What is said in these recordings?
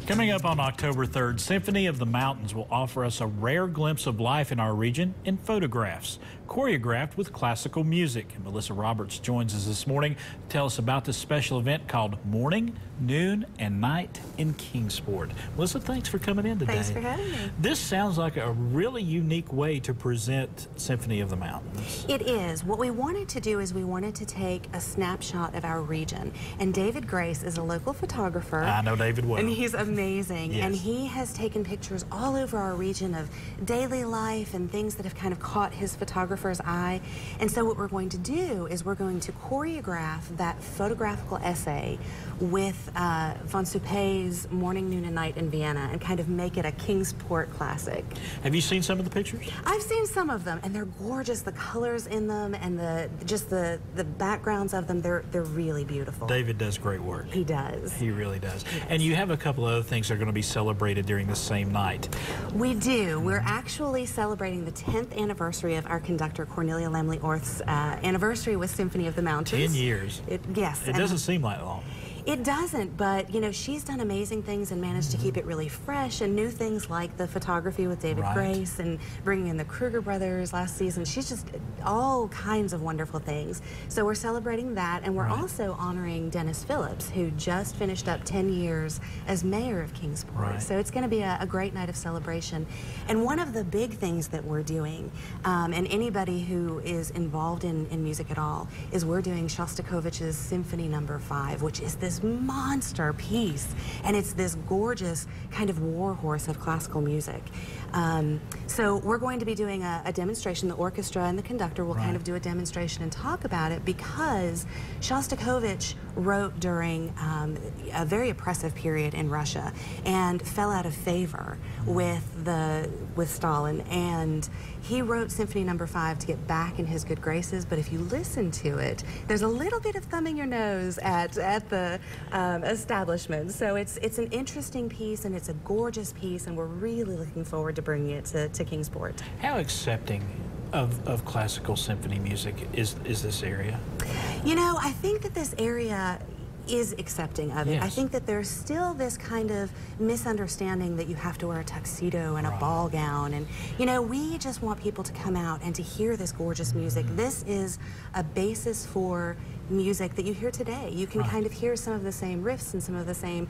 Coming up on October 3rd, Symphony of the Mountains will offer us a rare glimpse of life in our region in photographs, choreographed with classical music. And Melissa Roberts joins us this morning to tell us about this special event called Morning, Noon, and Night in Kingsport. Melissa, thanks for coming in today. Thanks for having me. This sounds like a really unique way to present Symphony of the Mountains. It is. What we wanted to do is we wanted to take a snapshot of our region. And David Grace is a local photographer. I know David well. And he's amazing. Yes. And he has taken pictures all over our region of daily life and things that have kind of caught his photographer's eye. And so what we're going to do is we're going to choreograph that photographical essay with von Suppé's Morning, Noon, and Night in Vienna and kind of make it a Kingsport classic. Have you seen some of the pictures? I've seen some of them, and they're gorgeous. The colors in them and the backgrounds of them, they're really beautiful. David does great work. He does. He really does. He does. And you have a couple of other things that are going to be celebrated during the same night. We do. We're actually celebrating the 10th anniversary of our conductor, Cornelia Lamley Orth's anniversary with Symphony of the Mountains. 10 years. Yes. It doesn't seem like long. It doesn't, but you know, she's done amazing things and managed to keep it really fresh, and new things like the photography with David Grace and bringing in the Kruger brothers last season. She's just all kinds of wonderful things. So we're celebrating that, and we're also honoring Dennis Phillips, who just finished up 10 years as mayor of Kingsport. So it's going to be a great night of celebration. And one of the big things that we're doing, and anybody who is involved in music at all, is we're doing Shostakovich's Symphony No. 5, which is this monster piece, and it's this gorgeous kind of warhorse of classical music. So we're going to be doing a demonstration. The orchestra and the conductor will kind of do a demonstration and talk about it, because Shostakovich wrote during a very oppressive period in Russia and fell out of favor with Stalin, and he wrote Symphony No. 5 to get back in his good graces. But if you listen to it, there's a little bit of thumbing your nose at the establishment. So it's an interesting piece, and it's a gorgeous piece, and we're really looking forward to bringing it to Kingsport. How accepting of classical symphony music is this area? You know, I think that this area is accepting of it. Yes. I think that there's still this kind of misunderstanding that you have to wear a tuxedo and a ball gown, and you know, we just want people to come out and to hear this gorgeous music. This is a basis for music that you hear today. You can kind of hear some of the same riffs and some of the same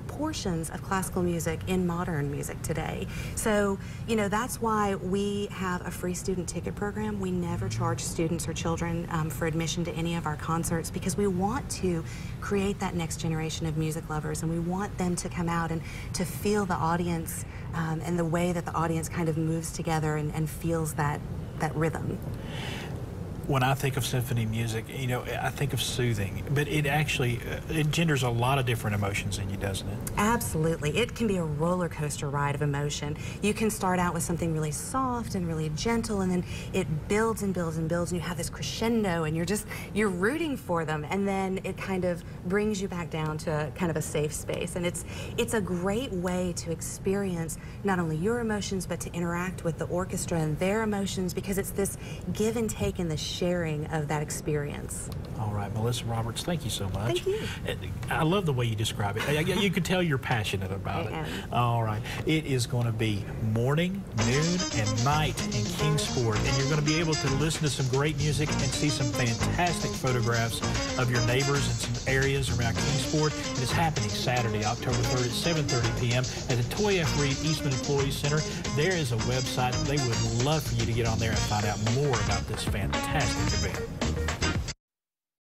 portions of classical music in modern music today. So, you know, that's why we have a free student ticket program. We never charge students or children for admission to any of our concerts, because we want to create that next generation of music lovers, and we want them to come out and to feel the audience and the way that the audience kind of moves together and feels that rhythm. When I think of symphony music, you know, I think of soothing, but it actually engenders a lot of different emotions in you, doesn't it? Absolutely. It can be a roller coaster ride of emotion. You can start out with something really soft and really gentle, and then it builds and builds and builds, and you have this crescendo, and you're rooting for them, and then it kind of brings you back down to kind of a safe space. And it's a great way to experience not only your emotions, but to interact with the orchestra and their emotions, because it's this give and take and the sharing of that experience. All right, Melissa Roberts, thank you so much. Thank you. I love the way you describe it. You can tell you're passionate about it. All right. It is going to be morning, noon, and night in Kingsport, and you're going to be able to listen to some great music and see some fantastic photographs of your neighbors and some areas around Kingsport. And it's happening Saturday, October 3rd at 7:30 p.m. at the Toy F. Reed Eastman Employees Center. There is a website. They would love for you to get on there and find out more about this fantastic event.